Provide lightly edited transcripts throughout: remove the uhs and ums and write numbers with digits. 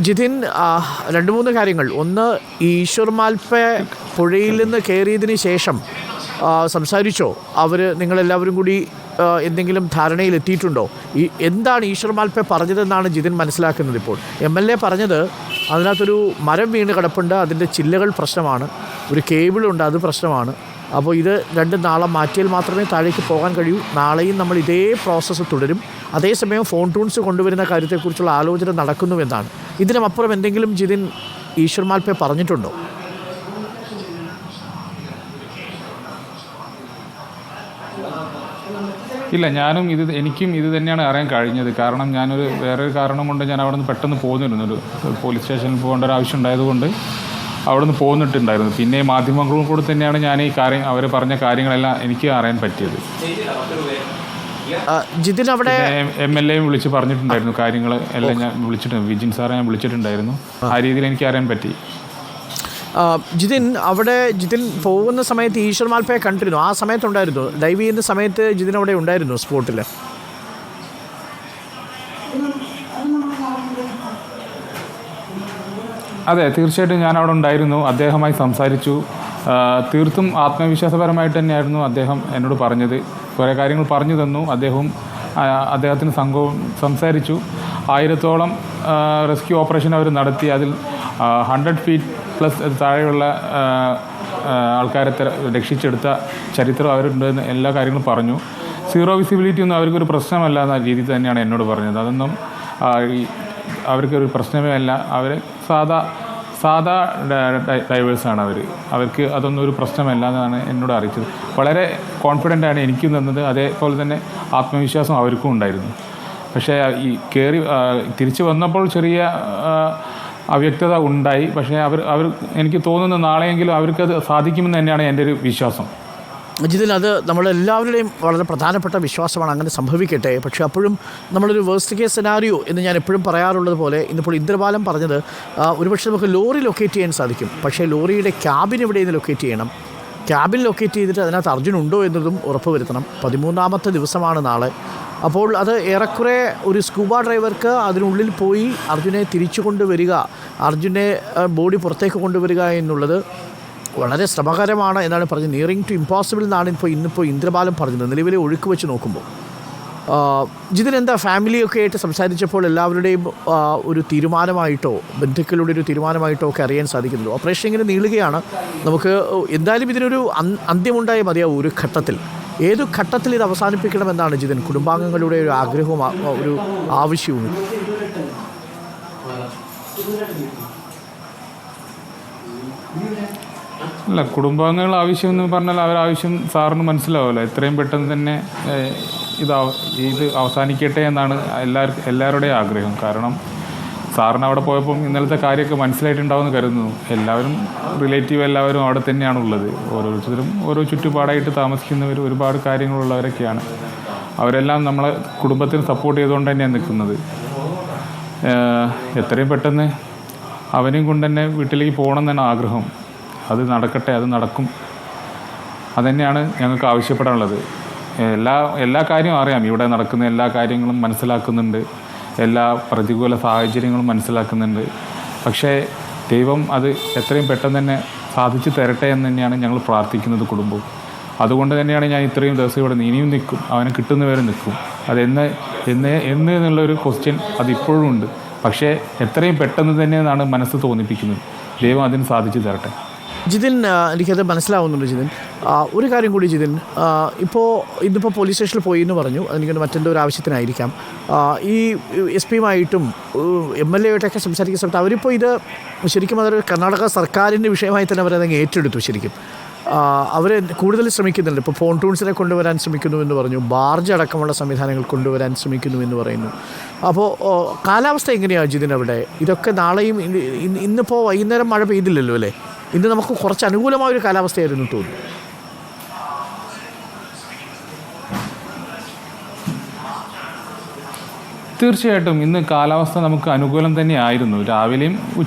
ജിതിൻ, രണ്ട് മൂന്ന് കാര്യങ്ങൾ. ഒന്ന്, ഈശ്വർ മാൽപ്പെ പുഴയിൽ നിന്ന് കയറിയതിന് ശേഷം സംസാരിച്ചോ? നിങ്ങളെല്ലാവരും കൂടി എന്തെങ്കിലും ധാരണയിലെത്തിയിട്ടുണ്ടോ? എന്താണ് ഈശ്വർ മാൽപ്പെ പറഞ്ഞതെന്നാണ് ജിതിൻ മനസ്സിലാക്കുന്നത് ഇപ്പോൾ? MLA പറഞ്ഞത് അതിനകത്തൊരു മരം വീണ് കിടപ്പുണ്ട്, അതിൻ്റെ ചില്ലകൾ പ്രശ്നമാണ്, ഒരു കേബിളുണ്ട്, അത് പ്രശ്നമാണ്. അപ്പോൾ ഇത് രണ്ടും നാളെ മാറ്റിയാൽ മാത്രമേ താഴേക്ക് പോകാൻ കഴിയൂ. നാളെയും നമ്മൾ ഇതേ പ്രോസസ്സ് തുടരും. അതേസമയം ഫോൺ ടൂൺസ് കൊണ്ടുവരുന്ന കാര്യത്തെക്കുറിച്ചുള്ള ആലോചന നടക്കുന്നുവെന്നാണ്. ഇതിനുമപ്പുറം എന്തെങ്കിലും ജിതിൻ ഈശ്വർ മാൽപ്പെ പറഞ്ഞിട്ടുണ്ടോ? ഇല്ല, എനിക്കും ഇത് തന്നെയാണ് അറിയാൻ കഴിഞ്ഞത്. കാരണം വേറൊരു കാരണം കൊണ്ട് ഞാൻ അവിടെ നിന്ന് പെട്ടെന്ന് പോകുന്നിരുന്നു. ഒരു പോലീസ് സ്റ്റേഷനിൽ പോകേണ്ട ഒരു ആവശ്യം ഉണ്ടായതുകൊണ്ട് അവിടെ നിന്ന് പോന്നിട്ടുണ്ടായിരുന്നു. പിന്നെ മാധ്യമങ്ങളും കൂടെ തന്നെയാണ് ഞാൻ ഈ കാര്യം അവർ പറഞ്ഞ കാര്യങ്ങളെല്ലാം എനിക്ക് അറിയാൻ പറ്റിയത്. ജിതിൻ, അവിടെ MLA വിളിച്ച് പറഞ്ഞിട്ടുണ്ടായിരുന്നു കാര്യങ്ങൾ എല്ലാം. ഞാൻ വിളിച്ചിട്ടുണ്ട്, വിജിൻ സാറെ ഞാൻ വിളിച്ചിട്ടുണ്ടായിരുന്നു. ആ രീതിയിൽ എനിക്ക് അറിയാൻ പറ്റി. ജിതിൻ പോകുന്ന സമയത്ത് ഈശ്വർ മാൽപ്പയെ കണ്ടിരുന്നു? ആ സമയത്തുണ്ടായിരുന്നു? ഡൈവ് ചെയ്യുന്ന സമയത്ത് ജിതിൻ അവിടെ ഉണ്ടായിരുന്നു സ്പോട്ടിൽ? അതെ, തീർച്ചയായിട്ടും ഞാൻ അവിടെ ഉണ്ടായിരുന്നു. അദ്ദേഹവുമായി സംസാരിച്ചു. തീർത്തും ആത്മവിശ്വാസപരമായിട്ട് തന്നെയായിരുന്നു അദ്ദേഹം എന്നോട് പറഞ്ഞത്. കുറേ കാര്യങ്ങൾ പറഞ്ഞു തന്നു. അദ്ദേഹത്തിന് സംഘവും സംസാരിച്ചു. 1000-ഓളം റെസ്ക്യൂ ഓപ്പറേഷൻ അവർ നടത്തി. അതിൽ 100 ഫീറ്റ് പ്ലസ് താഴെയുള്ള ആൾക്കാരെ രക്ഷിച്ചെടുത്ത ചരിത്രം അവരുണ്ടെന്ന് എല്ലാ കാര്യങ്ങളും പറഞ്ഞു. സീറോ വിസിബിലിറ്റി ഒന്നും അവർക്കൊരു പ്രശ്നമല്ല എന്ന രീതിയിൽ തന്നെയാണ് എന്നോട് പറഞ്ഞത്. അതൊന്നും അവർക്കൊരു പ്രശ്നമേ അല്ല. അവർ സാധാ ഡൈവേഴ്സാണ് അവർക്ക് അതൊന്നും ഒരു പ്രശ്നമല്ല എന്നാണ് എന്നോട് അറിയിച്ചത്. വളരെ കോൺഫിഡൻ്റാണ് എനിക്കും തന്നത്. അതേപോലെ തന്നെ ആത്മവിശ്വാസം അവർക്കും ഉണ്ടായിരുന്നു. പക്ഷേ ഈ തിരിച്ചു വന്നപ്പോൾ ചെറിയ അവ്യക്തത ഉണ്ടായി. പക്ഷേ അവർ എനിക്ക് തോന്നുന്നു നാളെയെങ്കിലും അവർക്കത് സാധിക്കുമെന്ന് തന്നെയാണ് എൻ്റെ ഒരു വിശ്വാസം. ജിതിൻ, അത് നമ്മളെല്ലാവരുടെയും വളരെ പ്രധാനപ്പെട്ട വിശ്വാസമാണ്. അങ്ങനെ സംഭവിക്കട്ടെ. പക്ഷേ അപ്പോഴും നമ്മളൊരു വേഴ്സ്റ്റ് കേസ് സെനാരിയോ എന്ന് ഞാൻ എപ്പോഴും പറയാറുള്ളത് പോലെ ഇന്നിപ്പോൾ ഇന്ദ്രപാലം പറഞ്ഞത് ഒരുപക്ഷെ നമുക്ക് ലോറി ലൊക്കേറ്റ് ചെയ്യാൻ സാധിക്കും. പക്ഷേ ലോറിയുടെ ക്യാബിൻ എവിടെയെന്ന് ലൊക്കേറ്റ് ചെയ്യണം. ക്യാബിൻ ലൊക്കേറ്റ് ചെയ്തിട്ട് അതിനകത്ത് അർജുൻ ഉണ്ടോ എന്നതും ഉറപ്പുവരുത്തണം. 13ാമത്തെ ദിവസമാണ് നാളെ. അപ്പോൾ അത് ഏറെക്കുറെ ഒരു സ്കൂബ ഡ്രൈവർക്ക് അതിനുള്ളിൽ പോയി അർജുനെ തിരിച്ചു കൊണ്ടുവരിക, അർജുനെ ബോഡി പുറത്തേക്ക് കൊണ്ടുവരിക എന്നുള്ളത് വളരെ ശ്രമകരമാണ് എന്നാണ് പറഞ്ഞത്. നിയറിങ് ടു ഇമ്പോസിബിൾ എന്നാണ് ഇന്നിപ്പോൾ ഇന്ദ്രപാലം പറഞ്ഞത്, നിലവിലെ ഒഴുക്ക് വെച്ച് നോക്കുമ്പോൾ. ജിതിൻ, എന്താ ഫാമിലിയൊക്കെ ആയിട്ട് സംസാരിച്ചപ്പോൾ എല്ലാവരുടെയും ഒരു തീരുമാനമായിട്ടോ ബന്ധുക്കളുടെ ഒരു തീരുമാനമായിട്ടോ ഒക്കെ അറിയാൻ സാധിക്കുന്നുള്ളൂ? ഓപ്പറേഷൻ ഇങ്ങനെ നീളുകയാണ്. നമുക്ക് എന്തായാലും ഇതിനൊരു അന്ത്യമുണ്ടായേ മതിയാവും ഒരു ഘട്ടത്തിൽ. ഏതു ഘട്ടത്തിൽ ഇത് അവസാനിപ്പിക്കണമെന്നാണ് ജിതിൻ കുടുംബാംഗങ്ങളുടെ ഒരു ആഗ്രഹവും ഒരു ആവശ്യവും? അല്ല, കുടുംബാംഗങ്ങളുടെ ആവശ്യം എന്ന് പറഞ്ഞാൽ അവരാവശ്യം സാറിന് മനസ്സിലാവുമല്ലോ. എത്രയും പെട്ടെന്ന് തന്നെ ഇത് അവസാനിക്കട്ടെ എന്നാണ് എല്ലാവരുടെയും ആഗ്രഹം. കാരണം സാറിന് അവിടെ പോയപ്പം ഇന്നലത്തെ കാര്യമൊക്കെ മനസ്സിലായിട്ടുണ്ടാവുമെന്ന് കരുതുന്നു. റിലേറ്റീവ് എല്ലാവരും അവിടെ തന്നെയാണുള്ളത്. ഓരോരുത്തരും ഓരോ ചുറ്റുപാടായിട്ട് താമസിക്കുന്നവർ, ഒരുപാട് കാര്യങ്ങളുള്ളവരൊക്കെയാണ്. അവരെല്ലാം നമ്മളെ കുടുംബത്തിന് സപ്പോർട്ട് ചെയ്തുകൊണ്ട് തന്നെയാണ് നിൽക്കുന്നത്. എത്രയും പെട്ടെന്ന് അവനെയും കൊണ്ട് തന്നെ വീട്ടിലേക്ക് പോകണം എന്നാണ് ആഗ്രഹം. അത് നടക്കട്ടെ, അത് നടക്കും. അതുതന്നെയാണ് ഞങ്ങൾക്ക് ആവശ്യപ്പെടാനുള്ളത്. എല്ലാ കാര്യവും അറിയാം. ഇവിടെ നടക്കുന്ന എല്ലാ കാര്യങ്ങളും മനസ്സിലാക്കുന്നുണ്ട്. എല്ലാ പ്രതികൂല സാഹചര്യങ്ങളും മനസ്സിലാക്കുന്നുണ്ട്. പക്ഷേ ദൈവം അത് എത്രയും പെട്ടെന്ന് തന്നെ സാധിച്ചു തരട്ടെ എന്ന് തന്നെയാണ് ഞങ്ങൾ പ്രാർത്ഥിക്കുന്നത് കുടുംബവും. അതുകൊണ്ട് തന്നെയാണ് ഞാൻ ഇത്രയും ദിവസം ഇവിടെ ഇനിയും നിൽക്കും, അവനെ കിട്ടുന്നവരെ നിൽക്കും. എന്നുള്ളൊരു ക്വസ്റ്റ്യൻ അതിപ്പോഴും ഉണ്ട്. പക്ഷേ എത്രയും പെട്ടെന്ന് തന്നെ എന്നാണ് മനസ്സ് തോന്നിപ്പിക്കുന്നത്. ദൈവം അതിന് സാധിച്ചു തരട്ടെ. ജിതിൻ, എനിക്കത് മനസ്സിലാവുന്നുണ്ട് ജിതിൻ. ഒരു കാര്യം കൂടി ജിതിൻ, ഇന്നിപ്പോൾ പോലീസ് സ്റ്റേഷനിൽ പോയി എന്ന് പറഞ്ഞു. എനിക്കൊന്ന് മറ്റെന്തോ ഒരു ആവശ്യത്തിനായിരിക്കാം. ഈ SP-യുമായിട്ടും MLA-യുമായിട്ടൊക്കെ സംസാരിക്കുന്ന സമയത്ത് അവരിപ്പോൾ ഇത് ശരിക്കും അതൊരു കർണാടക സർക്കാരിൻ്റെ വിഷയമായി തന്നെ അവരതങ്ങ് ഏറ്റെടുത്തു. ശരിക്കും അവർ കൂടുതൽ ശ്രമിക്കുന്നുണ്ട്. ഇപ്പോൾ ഫോൺ ടൂൺസിനെ കൊണ്ടുവരാൻ ശ്രമിക്കുന്നു എന്ന് പറഞ്ഞു, ബാർജ് അടക്കമുള്ള സംവിധാനങ്ങൾ കൊണ്ടുവരാൻ ശ്രമിക്കുന്നു എന്ന് പറയുന്നു. അപ്പോൾ കാലാവസ്ഥ എങ്ങനെയാണ് ജിതിൻ അവിടെ? ഇതൊക്കെ നാളെയും ഇന്നിപ്പോൾ വൈകുന്നേരം മഴ പെയ്തില്ലല്ലോ അല്ലേ? ഇന്ന് നമുക്ക് കുറച്ച് അനുകൂലമായൊരു കാലാവസ്ഥയായിരുന്നു തോന്നുന്നു. തീർച്ചയായിട്ടും ഇന്ന് കാലാവസ്ഥ നമുക്ക് അനുകൂലം തന്നെയായിരുന്നു. രാവിലെയും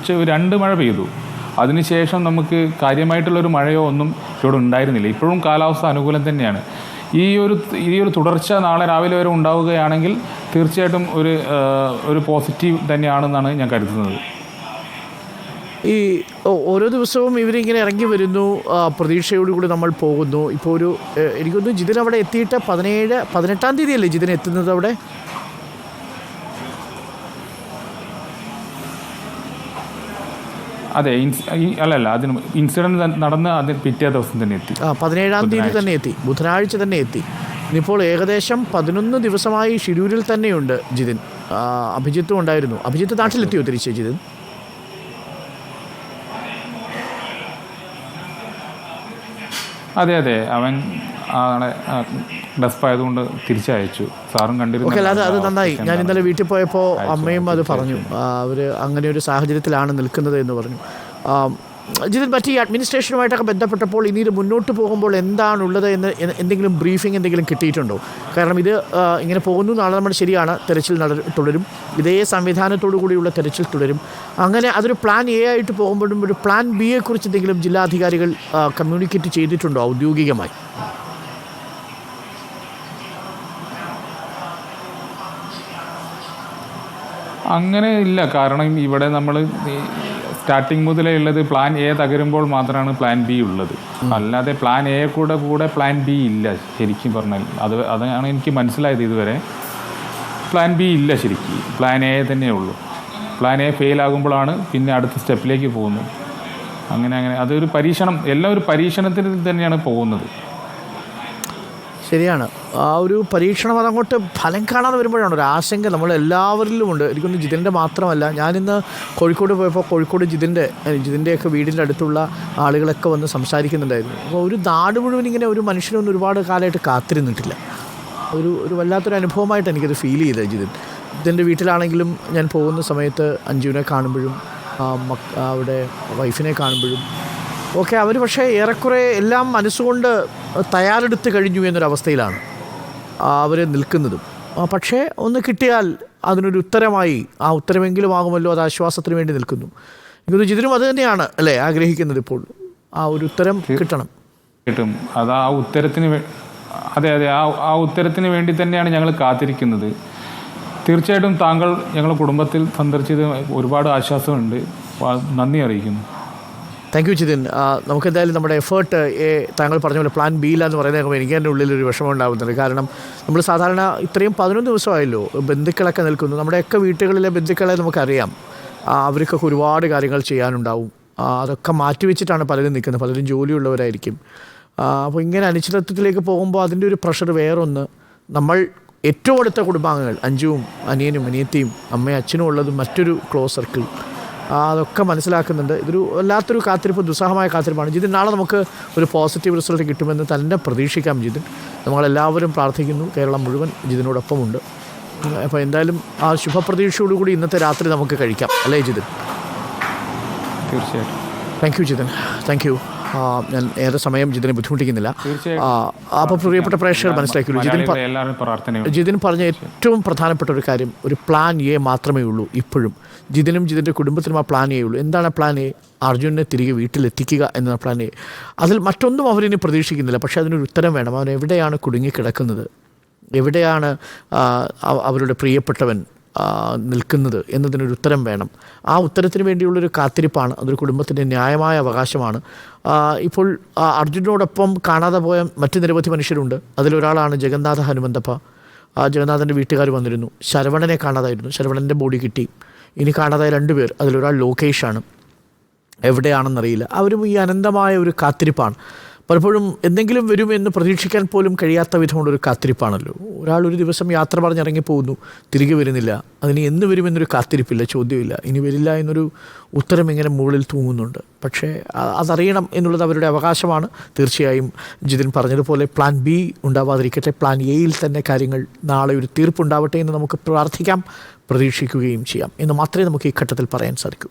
2 മഴ പെയ്തു. അതിനുശേഷം നമുക്ക് കാര്യമായിട്ടുള്ളൊരു മഴയോ ഒന്നും ഇവിടെ ഉണ്ടായിരുന്നില്ല. ഇപ്പോഴും കാലാവസ്ഥ അനുകൂലം തന്നെയാണ്. ഈ ഒരു തുടർച്ച നാളെ രാവിലെ വരെ ഉണ്ടാവുകയാണെങ്കിൽ തീർച്ചയായിട്ടും ഒരു പോസിറ്റീവ് തന്നെയാണെന്നാണ് ഞാൻ കരുതുന്നത്. ഈ ഓരോ ദിവസവും ഇവരിങ്ങനെ ഇറങ്ങി വരുന്നു, പ്രതീക്ഷയോടുകൂടി നമ്മൾ പോകുന്നു. ഇപ്പോൾ ഒരു എനിക്കൊന്ന് ജിതിൻ അവിടെ എത്തിയിട്ട് 18-ാം തീയതിയല്ലേ ജിതിൻ എത്തുന്നത് അവിടെ? അതെ, അല്ലല്ല, അതിന് ഇൻസിഡന്റ് നടന്ന് അതിന് പിറ്റേ ദിവസം തന്നെ എത്തി. 17-ാം തീയതി തന്നെ എത്തി, ബുധനാഴ്ച തന്നെ എത്തി. ഇനിയിപ്പോൾ ഏകദേശം 11 ദിവസമായി ഷിരൂരിൽ തന്നെയുണ്ട് ജിതിൻ. അഭിജിത്തും ഉണ്ടായിരുന്നു. അഭിജിത്ത് നാട്ടിലെത്തിയോ തിരിച്ച് ജിതിൻ? അതെ അതെ, അവൻ ആളെ ഡെസ്പായതുകൊണ്ട് തിരിച്ചയച്ചു. സാറും കണ്ടിരുന്നു. ഓക്കെ, അത് നന്നായി. ഞാൻ ഇന്നലെ വീട്ടിൽ പോയപ്പോൾ അമ്മയും അത് പറഞ്ഞു. അവർ അങ്ങനെ ഒരു സാഹചര്യത്തിലാണ് നിൽക്കുന്നത് എന്ന് പറഞ്ഞു. ജിതിൻ, മറ്റ് ഈ അഡ്മിനിസ്ട്രേഷനുമായിട്ടൊക്കെ ബന്ധപ്പെട്ടപ്പോൾ ഇനി ഇത് മുന്നോട്ട് പോകുമ്പോൾ എന്താണുള്ളത് എന്ന് എന്തെങ്കിലും ബ്രീഫിംഗ് എന്തെങ്കിലും കിട്ടിയിട്ടുണ്ടോ? കാരണം ഇത് ഇങ്ങനെ പോകുന്നു, നാളെ നമ്മൾ ശരിയാണ്, തെരച്ചിൽ തുടരും, ഇതേ സംവിധാനത്തോടു കൂടിയുള്ള തെരച്ചിൽ തുടരും. അങ്ങനെ അതൊരു പ്ലാൻ എ ആയിട്ട് പോകുമ്പോഴും ഒരു പ്ലാൻ ബിയെ കുറിച്ച് എന്തെങ്കിലും ജില്ലാധികാരികൾ കമ്മ്യൂണിക്കേറ്റ് ചെയ്തിട്ടുണ്ടോ ഔദ്യോഗികമായി? അങ്ങനെ ഇല്ല. കാരണം ഇവിടെ നമ്മൾ സ്റ്റാർട്ടിങ് മുതലേ ഉള്ളത് പ്ലാൻ എ തകരുമ്പോൾ മാത്രമാണ് പ്ലാൻ ബി ഉള്ളത്. അല്ലാതെ പ്ലാൻ എ കൂടെ പ്ലാൻ ബി ഇല്ല ശരിക്കും പറഞ്ഞാൽ. അതാണ് എനിക്ക് മനസ്സിലായത് ഇതുവരെ. പ്ലാൻ ബി ഇല്ല ശരിക്കും, പ്ലാൻ എ തന്നെ ഉള്ളൂ. പ്ലാൻ എ ഫെയിൽ ആകുമ്പോഴാണ് പിന്നെ അടുത്ത സ്റ്റെപ്പിലേക്ക് പോകുന്നത്. അങ്ങനെ അതൊരു പരീക്ഷണം, എല്ലാം ഒരു പരീക്ഷണത്തിൽ തന്നെയാണ് പോകുന്നത്. ശരിയാണ്. ആ ഒരു പരീക്ഷണം അതങ്ങോട്ട് ഫലം കാണാതെ വരുമ്പോഴാണ് ഒരു ആശങ്ക നമ്മളെല്ലാവരിലും ഉണ്ട്. എനിക്കൊന്ന് ജിതിൻ്റെ മാത്രമല്ല, ഞാനിന്ന് കോഴിക്കോട് പോയപ്പോൾ കോഴിക്കോട് ജിതിൻ്റെയൊക്കെ വീടിൻ്റെ അടുത്തുള്ള ആളുകളൊക്കെ വന്ന് സംസാരിക്കുന്നുണ്ടായിരുന്നു. അപ്പോൾ ഒരു നാട് മുഴുവൻ ഇങ്ങനെ ഒരു മനുഷ്യനൊന്നും ഒരുപാട് കാലമായിട്ട് കാത്തിരുന്നിട്ടില്ല. ഒരു വല്ലാത്തൊരു അനുഭവമായിട്ട് എനിക്കത് ഫീൽ ചെയ്തത്. ജിതിൻ്റെ വീട്ടിലാണെങ്കിലും ഞാൻ പോകുന്ന സമയത്ത് അഞ്ജുവിനെ കാണുമ്പോഴും അവിടെ വൈഫിനെ കാണുമ്പോഴും ഒക്കെ അവർ പക്ഷേ ഏറെക്കുറെ എല്ലാം മനസ്സുകൊണ്ട് തയ്യാറെടുത്ത് കഴിഞ്ഞു എന്നൊരവസ്ഥയിലാണ് അവർ നിൽക്കുന്നതും. പക്ഷേ ഒന്ന് കിട്ടിയാൽ അതിനൊരു ഉത്തരമായി, ആ ഉത്തരമെങ്കിലും ആകുമല്ലോ, അത് ആശ്വാസത്തിന് വേണ്ടി നിൽക്കുന്നു. എനിക്കൊന്ന് ജിതിനും അത് തന്നെയാണ് അല്ലേ ആഗ്രഹിക്കുന്നത്? ഇപ്പോൾ ആ ഒരു ഉത്തരം കിട്ടും. അത് ആ ഉത്തരത്തിന് അതെ ആ ഉത്തരത്തിന് വേണ്ടി തന്നെയാണ് ഞങ്ങൾ കാത്തിരിക്കുന്നത്. തീർച്ചയായിട്ടും താങ്കൾ ഞങ്ങളുടെ കുടുംബത്തിൽ സന്ദർശിച്ചത് ഒരുപാട് ആശ്വാസമുണ്ട്. നന്ദി അറിയിക്കുന്നു. Thank you Jithin. നമുക്കെന്തായാലും നമ്മുടെ എഫേർട്ട് താങ്കൾ പറഞ്ഞ പോലെ പ്ലാൻ ബി ഇല്ല എന്ന് പറയുന്നത് എനിക്ക് എൻ്റെ ഉള്ളിലൊരു വിഷമം ഉണ്ടാകുന്നുണ്ട്. കാരണം നമ്മൾ സാധാരണ ഇത്രയും 11 ദിവസമായല്ലോ ബന്ധുക്കളൊക്കെ നിൽക്കുന്നു. നമ്മുടെയൊക്കെ വീട്ടുകളിലെ ബന്ധുക്കളെ നമുക്കറിയാം, അവർക്കൊക്കെ ഒരുപാട് കാര്യങ്ങൾ ചെയ്യാനുണ്ടാവും. അതൊക്കെ മാറ്റിവെച്ചിട്ടാണ് പലരും നിൽക്കുന്നത്. പലരും ജോലിയുള്ളവരായിരിക്കും. അപ്പോൾ ഇങ്ങനെ അനിശ്ചിതത്വത്തിലേക്ക് പോകുമ്പോൾ അതിൻ്റെ ഒരു പ്രഷർ വേറൊന്ന്. നമ്മൾ ഏറ്റവും അടുത്ത കുടുംബാംഗങ്ങൾ, അഞ്ജുവും അനിയനും അനിയത്തിയും അമ്മയും അച്ഛനും ഉള്ളതും മറ്റൊരു ക്ലോസ് സർക്കിൾ, അതൊക്കെ മനസ്സിലാക്കുന്നുണ്ട്. ഇതൊരു വല്ലാത്തൊരു കാത്തിരിപ്പ്, ദുസ്സഹമായ കാത്തിരിപ്പാണ്. ജിതിൻ, നാളെ നമുക്ക് ഒരു പോസിറ്റീവ് റിസൾട്ട് കിട്ടുമെന്ന് തന്നെ പ്രതീക്ഷിക്കാം ജിതിൻ. നമ്മളെല്ലാവരും പ്രാർത്ഥിക്കുന്നു, കേരളം മുഴുവൻ ജിതിനോടൊപ്പമുണ്ട്. അപ്പോൾ എന്തായാലും ആ ശുഭപ്രതീക്ഷയോടുകൂടി ഇന്നത്തെ രാത്രി നമുക്ക് കഴിക്കാം, അല്ലേ ജിതിൻ? തീർച്ചയായിട്ടും. Thank you Jithin, thank you. ഞാൻ ഏറെ സമയം ജിതിനെ ബുദ്ധിമുട്ടിക്കുന്നില്ല. അപ്പോൾ പ്രിയപ്പെട്ട പ്രേക്ഷകർ മനസ്സിലാക്കിയുള്ളൂ, ജിതിൻ പറഞ്ഞ ഏറ്റവും പ്രധാനപ്പെട്ട ഒരു കാര്യം, ഒരു പ്ലാൻ എ മാത്രമേ ഉള്ളൂ ഇപ്പോഴും. ജിതിനും ജിതിൻ്റെ കുടുംബത്തിനും ആ പ്ലാൻ എ ഉള്ളൂ. എന്താണ് പ്ലാൻ എ? അർജുനെ തിരികെ വീട്ടിലെത്തിക്കുക എന്ന പ്ലാൻ എ. അതിൽ മറ്റൊന്നും അവരിനി പ്രതീക്ഷിക്കുന്നില്ല. പക്ഷേ അതിനൊരു ഉത്തരം വേണം. അവൻ എവിടെയാണ് കുടുങ്ങിക്കിടക്കുന്നത്, എവിടെയാണ് അവരുടെ പ്രിയപ്പെട്ടവൻ നിൽക്കുന്നത് എന്നതിനൊരു ഉത്തരം വേണം. ആ ഉത്തരത്തിന് വേണ്ടിയുള്ളൊരു കാത്തിരിപ്പാണ്. അതൊരു കുടുംബത്തിൻ്റെ ന്യായമായ അവകാശമാണ്. ഇപ്പോൾ അർജുനോടൊപ്പം കാണാതെ പോയ മറ്റ് നിരവധി മനുഷ്യരുണ്ട്. അതിലൊരാളാണ് ജഗന്നാഥ ഹനുമന്തപ്പ. ജഗന്നാഥൻ്റെ വീട്ടുകാർ വന്നിരുന്നു. ശരവണനെ കാണാതായിരുന്നു. ശരവണൻ്റെ ബോഡി കിട്ടി. ഇനി കാണാതായ 2 പേർ. അതിലൊരാൾ ലോകേഷാണ്. എവിടെയാണെന്നറിയില്ല. അവരും ഈ അനന്തമായ ഒരു കാത്തിരിപ്പാണ്. പലപ്പോഴും എന്തെങ്കിലും വരുമെന്ന് പ്രതീക്ഷിക്കാൻ പോലും കഴിയാത്ത വിധമുള്ളൊരു കാത്തിരിപ്പാണല്ലോ. ഒരാൾ ഒരു ദിവസം യാത്ര പറഞ്ഞിറങ്ങിപ്പോകുന്നു, തിരികെ വരുന്നില്ല. അതിന് എന്ന് വരുമെന്നൊരു കാത്തിരിപ്പില്ല, ചോദ്യമില്ല. ഇനി വരില്ല എന്നൊരു ഉത്തരം ഇങ്ങനെ മുകളിൽ തൂങ്ങുന്നുണ്ട്. പക്ഷേ അതറിയണം എന്നുള്ളത് അവരുടെ അവകാശമാണ്. തീർച്ചയായും ജിതിൻ പറഞ്ഞതുപോലെ പ്ലാൻ ബി ഉണ്ടാവാതിരിക്കട്ടെ, പ്ലാൻ എയിൽ തന്നെ കാര്യങ്ങൾ നാളെ ഒരു തീർപ്പുണ്ടാവട്ടെ എന്ന് നമുക്ക് പ്രാർത്ഥിക്കാം, പ്രതീക്ഷിക്കുകയും ചെയ്യാം എന്ന് മാത്രമേ നമുക്ക് ഈ ഘട്ടത്തിൽ പറയാൻ സാധിക്കൂ.